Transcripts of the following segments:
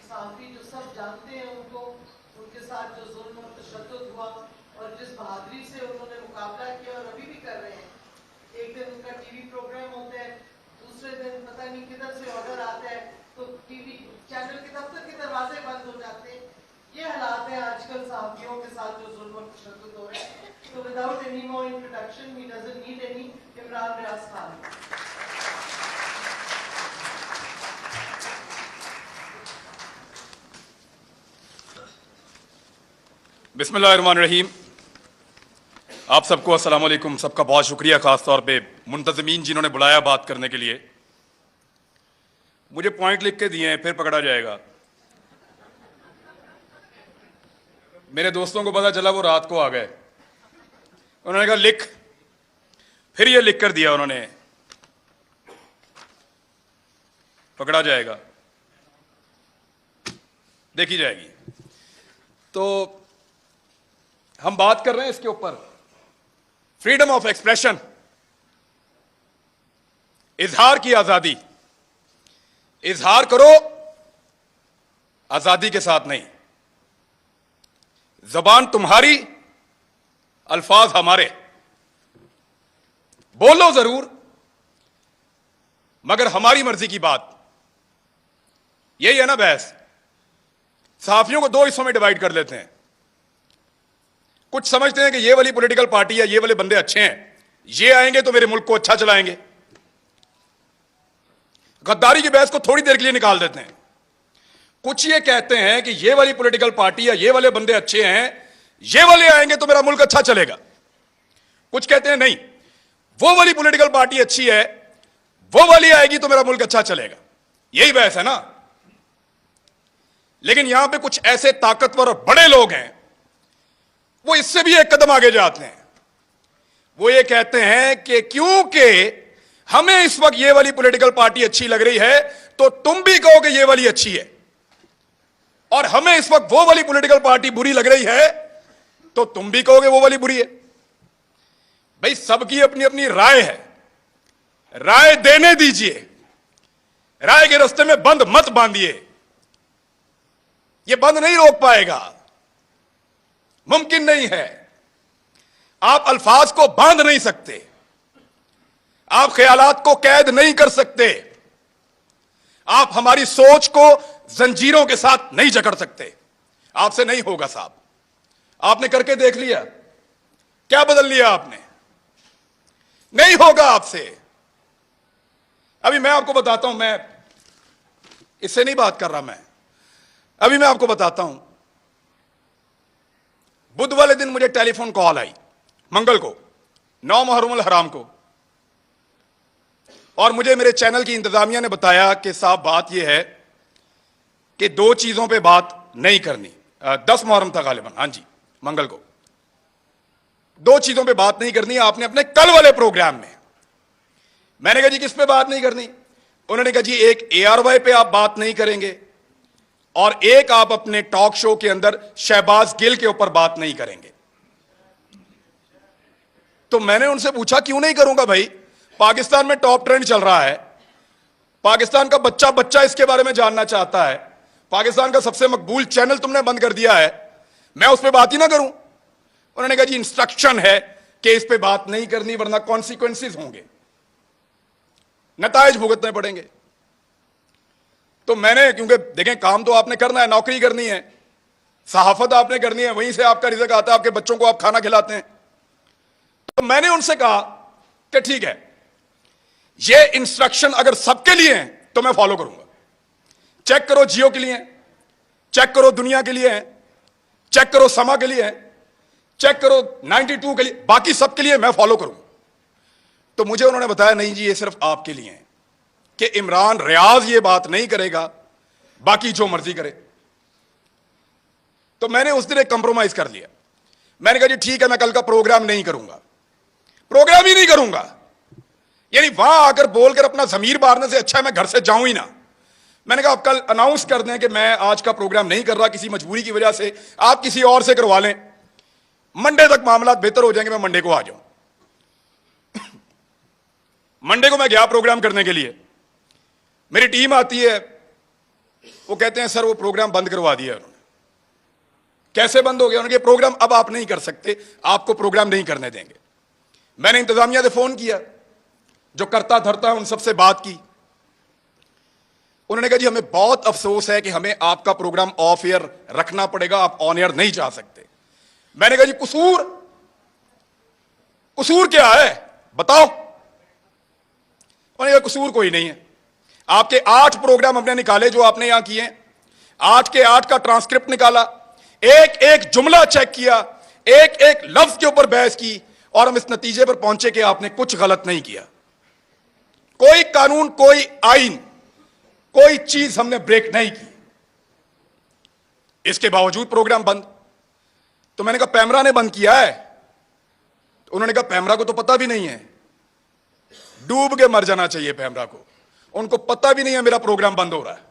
साफी जो सब जानते हैं उनको, उनके साथ जो जुल्म और तशद्दुद हुआ और जिस बहादुरी से उन्होंने मुकाबला किया और अभी भी कर रहे हैं। एक दिन उनका टीवी प्रोग्राम होता है, दूसरे दिन पता नहीं किधर से ऑर्डर आता है तो टीवी चैनल के दफ्तर के दरवाजे बंद हो जाते हैं। ये हालात है आजकल सहाफियों के साथ जो जुल्म और तशद्दुद हो रहे हैं। तो without any more introduction, he doesn't need any, Imran Riyaz Khan. बिस्मिल्लाहिर्रहमानिर्रहीम। आप सबको अस्सलाम वालेकुम। सबका बहुत शुक्रिया, खास तौर पे मुंतज़मीन जिन्होंने बुलाया बात करने के लिए। मुझे पॉइंट लिख के दिए हैं, फिर पकड़ा जाएगा। मेरे दोस्तों को पता चला, वो रात को आ गए, उन्होंने कहा लिख, फिर ये लिख कर दिया उन्होंने, पकड़ा जाएगा, देखी जाएगी। तो हम बात कर रहे हैं इसके ऊपर, फ्रीडम ऑफ एक्सप्रेशन, इजहार की आजादी। इजहार करो, आजादी के साथ नहीं। जबान तुम्हारी, अल्फाज हमारे। बोलो जरूर, मगर हमारी मर्जी की बात। यही है ना बहस। सहाफियों को दो हिस्सों में डिवाइड कर लेते हैं। कुछ समझते हैं कि ये वाली पॉलिटिकल पार्टी या ये वाले बंदे अच्छे हैं, ये आएंगे तो मेरे मुल्क को अच्छा चलाएंगे। गद्दारी की बहस को थोड़ी देर के लिए निकाल देते हैं। कुछ ये कहते हैं कि ये वाली पॉलिटिकल पार्टी या ये वाले बंदे अच्छे हैं, ये वाले आएंगे तो मेरा मुल्क अच्छा चलेगा। कुछ कहते हैं नहीं, वो वाली पॉलिटिकल पार्टी अच्छी है, वो वाली आएगी तो मेरा मुल्क अच्छा चलेगा। यही बहस है ना। लेकिन यहां पे कुछ ऐसे ताकतवर और बड़े लोग हैं, वो इससे भी एक कदम आगे जाते हैं। वो ये कहते हैं कि क्योंकि हमें इस वक्त ये वाली पॉलिटिकल पार्टी अच्छी लग रही है, तो तुम भी कहो कि ये वाली अच्छी है, और हमें इस वक्त वो वाली पॉलिटिकल पार्टी बुरी लग रही है, तो तुम भी कहोगे वो वाली बुरी है। भाई, सबकी अपनी अपनी राय है, राय देने दीजिए। राय के रास्ते में बंद मत बांधिए, ये बंद नहीं रोक पाएगा, मुमकिन नहीं है। आप अल्फाज को बांध नहीं सकते, आप ख्यालात को कैद नहीं कर सकते, आप हमारी सोच को जंजीरों के साथ नहीं जकड़ सकते। आपसे नहीं होगा साहब। आपने करके देख लिया, क्या बदल लिया आपने? नहीं होगा आपसे। अभी मैं आपको बताता हूं, मैं इससे नहीं बात कर रहा, अभी मैं आपको बताता हूं। बुध वाले दिन मुझे टेलीफोन कॉल आई, मंगल को, 9 मुहर्रम हराम को, और मुझे मेरे चैनल की इंतजामिया ने बताया कि साहब बात यह है कि 2 चीजों पे बात नहीं करनी। 10 मुहर्रम था गालिबन, हां जी, मंगल को। 2 चीजों पे बात नहीं करनी आपने अपने कल वाले प्रोग्राम में। मैंने कहा जी किस पे बात नहीं करनी? उन्होंने कहा जी एक ARY पे आप बात नहीं करेंगे, और एक आप अपने टॉक शो के अंदर शहबाज गिल के ऊपर बात नहीं करेंगे। तो मैंने उनसे पूछा क्यों नहीं करूंगा भाई? पाकिस्तान में टॉप ट्रेंड चल रहा है, पाकिस्तान का बच्चा बच्चा इसके बारे में जानना चाहता है, पाकिस्तान का सबसे मकबूल चैनल तुमने बंद कर दिया है, मैं उस पर बात ही ना करूं? उन्होंने कहा जी इंस्ट्रक्शन है कि इस पे बात नहीं करनी, वरना कॉन्सिक्वेंसेस होंगे, नताइज भुगतने पड़ेंगे। तो मैंने, क्योंकि देखें काम तो आपने करना है, नौकरी करनी है, सहाफत आपने करनी है, वहीं से आपका रिज़्क आता है, आपके बच्चों को आप खाना खिलाते हैं। तो मैंने उनसे कहा कि ठीक है, ये इंस्ट्रक्शन अगर सबके लिए हैं तो मैं फॉलो करूंगा। चेक करो जियो के लिए हैं, चेक करो दुनिया के लिए हैं, चेक करो समा के लिए हैं, चेक करो 92 के लिए, बाकी सबके लिए मैं फॉलो करूंगा। तो मुझे उन्होंने बताया नहीं जी, ये सिर्फ आपके लिए है कि इमरान रियाज ये बात नहीं करेगा, बाकी जो मर्जी करे। तो मैंने उस दिन एक कंप्रोमाइज कर लिया। मैंने कहा जी ठीक है, मैं कल का प्रोग्राम नहीं करूंगा, प्रोग्राम ही नहीं करूंगा। यानी वहां आकर बोलकर अपना जमीर मारने से अच्छा है मैं घर से जाऊं ही ना। मैंने कहा आप कल अनाउंस कर दें कि मैं आज का प्रोग्राम नहीं कर रहा किसी मजबूरी की वजह से, आप किसी और से करवा लें, मंडे तक मामला बेहतर हो जाएंगे, मैं मंडे को आ जाऊं। मंडे को मैं गया प्रोग्राम करने के लिए, मेरी टीम आती है, वो कहते हैं सर वो प्रोग्राम बंद करवा दिया उन्होंने। कैसे बंद हो गया? उन्होंने प्रोग्राम अब आप नहीं कर सकते, आपको प्रोग्राम नहीं करने देंगे। मैंने इंतजामिया से फोन किया, जो करता धरता है उन सबसे बात की। उन्होंने कहा जी हमें बहुत अफसोस है कि हमें आपका प्रोग्राम ऑफ एयर रखना पड़ेगा, आप ऑन एयर नहीं जा सकते। मैंने कहा जी कसूर क्या है बताओ? उन्होंने कहा कसूर कोई नहीं है, आपके 8 प्रोग्राम हमने निकाले जो आपने यहां किए, 8 के 8 का ट्रांसक्रिप्ट निकाला, एक एक जुमला चेक किया, एक एक लफ्ज के ऊपर बहस की, और हम इस नतीजे पर पहुंचे कि आपने कुछ गलत नहीं किया। कोई कानून, कोई आइन, कोई चीज हमने ब्रेक नहीं की। इसके बावजूद प्रोग्राम बंद। तो मैंने कहा पैमरा ने बंद किया है? तो उन्होंने कहा पैमरा को तो पता भी नहीं है, डूब के मर जाना चाहिए पैमरा को, उनको पता भी नहीं है मेरा प्रोग्राम बंद हो रहा है।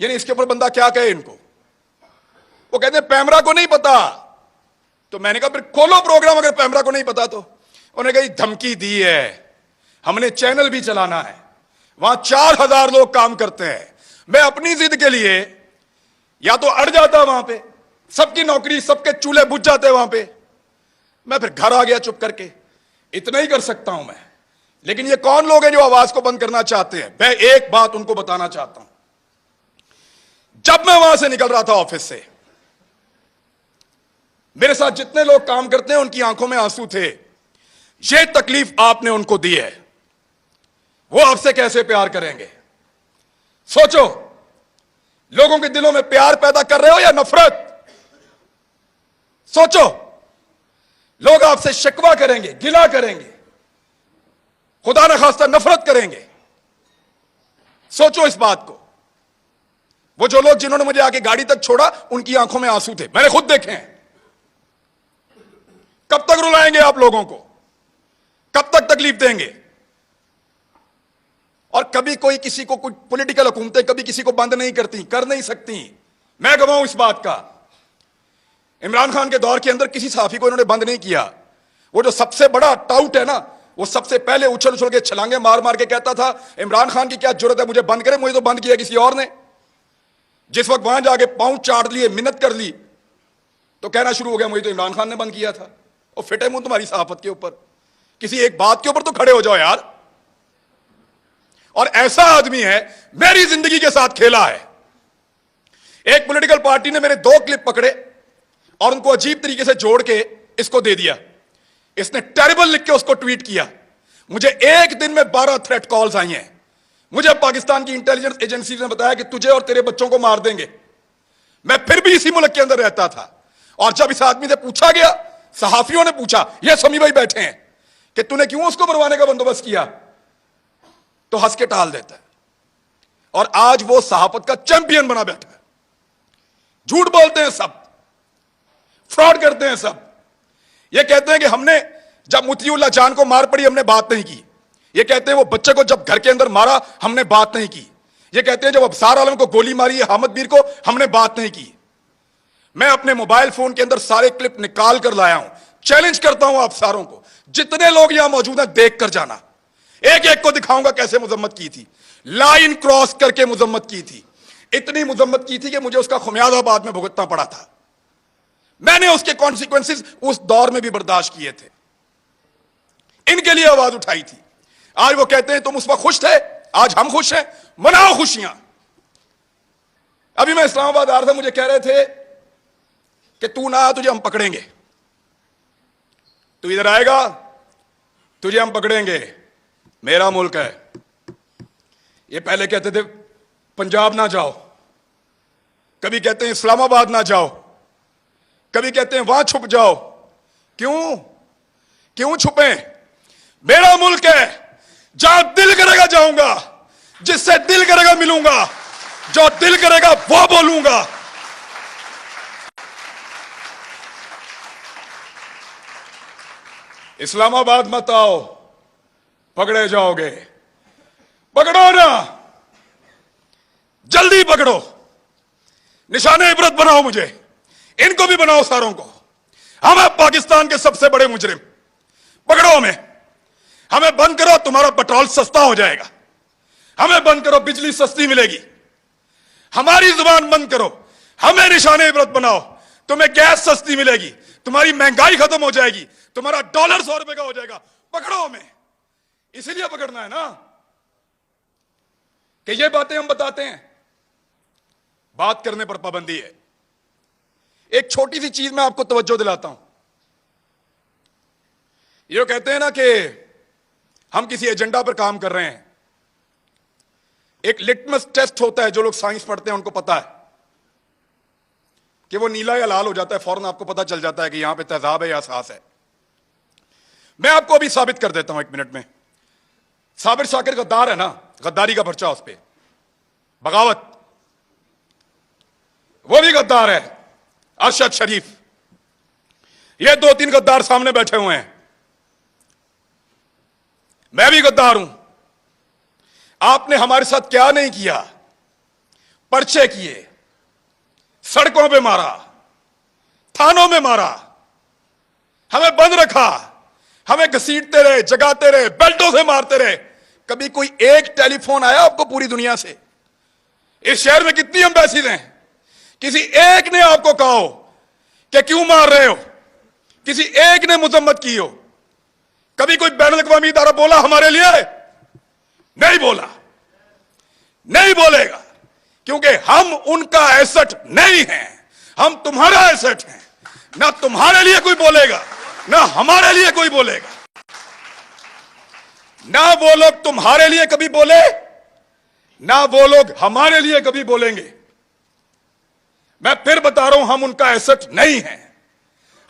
यानी इसके ऊपर बंदा क्या कहे इनको? वो कहते हैं पैमरा को नहीं पता। तो मैंने कहा फिर खोलो प्रोग्राम अगर पैमरा को नहीं पता तो। उन्होंने कहा धमकी दी है, हमने चैनल भी चलाना है, वहां 4000 लोग काम करते हैं। मैं अपनी जिद के लिए या तो अड़ जाता वहां पे, सबकी नौकरी, सबके चूल्हे बुझ जाते वहां पे, मैं फिर घर आ गया चुप करके। इतना ही कर सकता हूं मैं। लेकिन ये कौन लोग हैं जो आवाज को बंद करना चाहते हैं? मैं एक बात उनको बताना चाहता हूं। जब मैं वहां से निकल रहा था ऑफिस से, मेरे साथ जितने लोग काम करते हैं उनकी आंखों में आंसू थे। ये तकलीफ आपने उनको दी है, वो आपसे कैसे प्यार करेंगे? सोचो, लोगों के दिलों में प्यार पैदा कर रहे हो या नफरत? सोचो, लोग आपसे शिकवा करेंगे, गिला करेंगे, खुदा न खास्ता नफरत करेंगे। सोचो इस बात को। वो जो लोग जिन्होंने मुझे आके गाड़ी तक छोड़ा, उनकी आंखों में आंसू थे, मैंने खुद देखे हैं। कब तक रुलाएंगे आप लोगों को? कब तक तकलीफ देंगे? और कभी कोई किसी को, कुछ पॉलिटिकल हुकूमतें कभी किसी को बंद नहीं करती, कर नहीं सकती। मैं गवाहूं इस बात का। इमरान खान के दौर के अंदर किसी सहाफी को इन्होंने बंद नहीं किया। वो जो सबसे बड़ा टाउट है ना, वो सबसे पहले उछल उछल के छलांगे मार मार के कहता था इमरान खान की क्या जरूरत है मुझे बंद करे, मुझे तो बंद किया किसी और ने। जिस वक्त वहां जाके पांव चाट लिए, मिन्नत कर ली, तो कहना शुरू हो गया मुझे तो इमरान खान ने बंद किया था। और फिटे मुंह तुम्हारी सहाफत के ऊपर, किसी एक बात के ऊपर तो खड़े हो जाओ यार। और ऐसा आदमी है, मेरी जिंदगी के साथ खेला है। एक पॉलिटिकल पार्टी ने मेरे 2 क्लिप पकड़े और उनको अजीब तरीके से जोड़ के इसको दे दिया। इसने टेरिबल लिख के उसको ट्वीट किया। मुझे एक दिन में 12 थ्रेट कॉल्स आई हैं। मुझे पाकिस्तान की इंटेलिजेंस एजेंसी ने बताया कि तुझे और तेरे बच्चों को मार देंगे। मैं फिर भी इसी मुल्क के अंदर रहता था। और जब इस आदमी से पूछा गया, सहाफियों ने पूछा, ये समी भाई बैठे हैं, कि तूने क्यों उसको मरवाने का बंदोबस्त किया, तो हंस के टाल देता है। और आज वो सहाफत का चैंपियन बना बैठा है। झूठ बोलते हैं सब, फ्रॉड करते हैं सब। ये कहते हैं कि हमने जब मुतीउल्लाह जान को मार पड़ी हमने बात नहीं की। ये कहते हैं वो बच्चे को जब घर के अंदर मारा हमने बात नहीं की। ये कहते हैं जब अबसार आलम को गोली मारी है हामिद मीर को, हमने बात नहीं की। मैं अपने मोबाइल फोन के अंदर सारे क्लिप निकाल कर लाया हूं। चैलेंज करता हूं आप सारों को, जितने लोग यहां मौजूद हैं देख कर जाना। एक एक को दिखाऊंगा कैसे मुजम्मत की थी, लाइन क्रॉस करके मुजम्मत की थी। इतनी मुजम्मत की थी कि मुझे उसका खुमियाजा बाद में भुगतना पड़ा था। मैंने उसके कॉन्सिक्वेंसेस उस दौर में भी बर्दाश्त किए थे। इनके लिए आवाज उठाई थी। आज वो कहते हैं तुम उस वक्त खुश थे, आज हम खुश हैं, मनाओ खुशियां। अभी मैं इस्लामाबाद आ रहा था, मुझे कह रहे थे कि तू ना आ, तुझे हम पकड़ेंगे। तू इधर आएगा, तुझे हम पकड़ेंगे। मेरा मुल्क है। ये पहले कहते थे पंजाब ना जाओ, कभी कहते हैं इस्लामाबाद ना जाओ, कभी कहते हैं वहां छुप जाओ। क्यों छुपे? मेरा मुल्क है, जहां दिल करेगा जाऊंगा, जिससे दिल करेगा मिलूंगा, जो दिल करेगा वो बोलूंगा। इस्लामाबाद मत आओ, पकड़े जाओगे। पकड़ो ना, जल्दी पकड़ो, निशाने इबरत बनाओ मुझे, इनको भी बनाओ, सारों को। हम हैं पाकिस्तान के सबसे बड़े मुजरिम, पकड़ो हमें बंद करो, तुम्हारा पेट्रोल सस्ता हो जाएगा। हमें बंद करो, बिजली सस्ती मिलेगी। हमारी जुबान बंद करो, हमें निशाने इबरत बनाओ, तुम्हें गैस सस्ती मिलेगी, तुम्हारी महंगाई खत्म हो जाएगी, तुम्हारा डॉलर 100 रुपए का हो जाएगा, पकड़ो हमें। इसीलिए पकड़ना है ना कि ये बातें हम बताते हैं। बात करने पर पाबंदी है। एक छोटी सी चीज मैं आपको तवज्जो दिलाता हूं। ये कहते हैं ना कि हम किसी एजेंडा पर काम कर रहे हैं। एक लिटमस टेस्ट होता है, जो लोग साइंस पढ़ते हैं उनको पता है कि वो नीला या लाल हो जाता है, फौरन आपको पता चल जाता है कि यहां पे तेजाब है या सास है। मैं आपको अभी साबित कर देता हूं 1 मिनट में। साबिर शाकिर गद्दार है ना, गद्दारी का पर्चा उस पर, बगावत, वो भी गद्दार है। अरशद शरीफ, ये 2-3 गद्दार सामने बैठे हुए हैं। मैं भी गद्दार हूं। आपने हमारे साथ क्या नहीं किया? पर्चे किए, सड़कों पे मारा, थानों में मारा, हमें बंद रखा, हमें घसीटते रहे, जगाते रहे, बेल्टों से मारते रहे। कभी कोई एक टेलीफोन आया आपको पूरी दुनिया से? इस शहर में कितनी एम्बेसीज हैं, किसी एक ने आपको कहा हो कि क्यों मार रहे हो? किसी एक ने मजम्मत की हो? कभी कोई बैनुल अक़वामी इदारा बोला हमारे लिए? नहीं बोला, नहीं बोलेगा, क्योंकि हम उनका एसेट नहीं हैं, हम तुम्हारा एसेट हैं। ना तुम्हारे लिए कोई बोलेगा, ना हमारे लिए कोई बोलेगा। ना वो लोग तुम्हारे लिए कभी बोले, ना वो लोग हमारे लिए कभी बोलेंगे। मैं फिर बता रहा हूं, हम उनका एसेट नहीं हैं,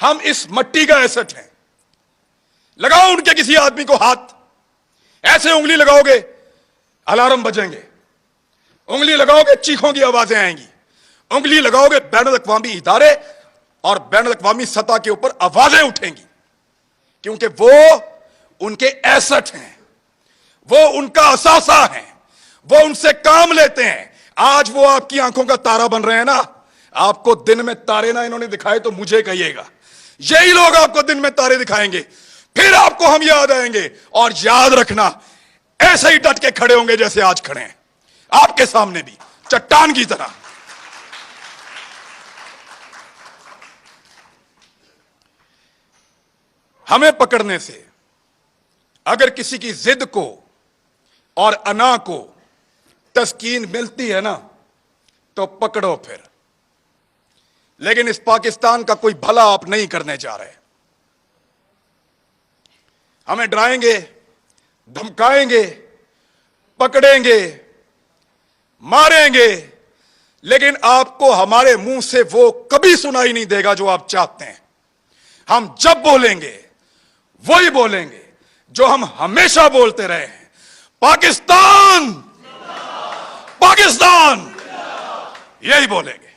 हम इस मट्टी का एसेट हैं। लगाओ उनके किसी आदमी को हाथ, ऐसे उंगली लगाओगे अलार्म बजेंगे, उंगली लगाओगे चीखों की आवाजें आएंगी, उंगली लगाओगे बैनुल अक़वामी इदारे और बैनुल अक़वामी सतह के ऊपर आवाजें उठेंगी, क्योंकि वो उनके एसेट हैं, वो उनका असासा है, वो उनसे काम लेते हैं। आज वो आपकी आंखों का तारा बन रहे हैं ना। आपको दिन में तारे ना इन्होंने दिखाए तो मुझे कहिएगा, यही लोग आपको दिन में तारे दिखाएंगे, फिर आपको हम याद आएंगे। और याद रखना, ऐसे ही डट के खड़े होंगे जैसे आज खड़े हैं आपके सामने भी, चट्टान की तरह। हमें पकड़ने से अगर किसी की जिद को और अना को तस्कीन मिलती है ना, तो पकड़ो फिर। लेकिन इस पाकिस्तान का कोई भला आप नहीं करने जा रहे। हमें डराएंगे, धमकाएंगे, पकड़ेंगे, मारेंगे, लेकिन आपको हमारे मुंह से वो कभी सुनाई नहीं देगा जो आप चाहते हैं। हम जब बोलेंगे वही बोलेंगे जो हम हमेशा बोलते रहे हैं, पाकिस्तान, पाकिस्तान, यही बोलेंगे।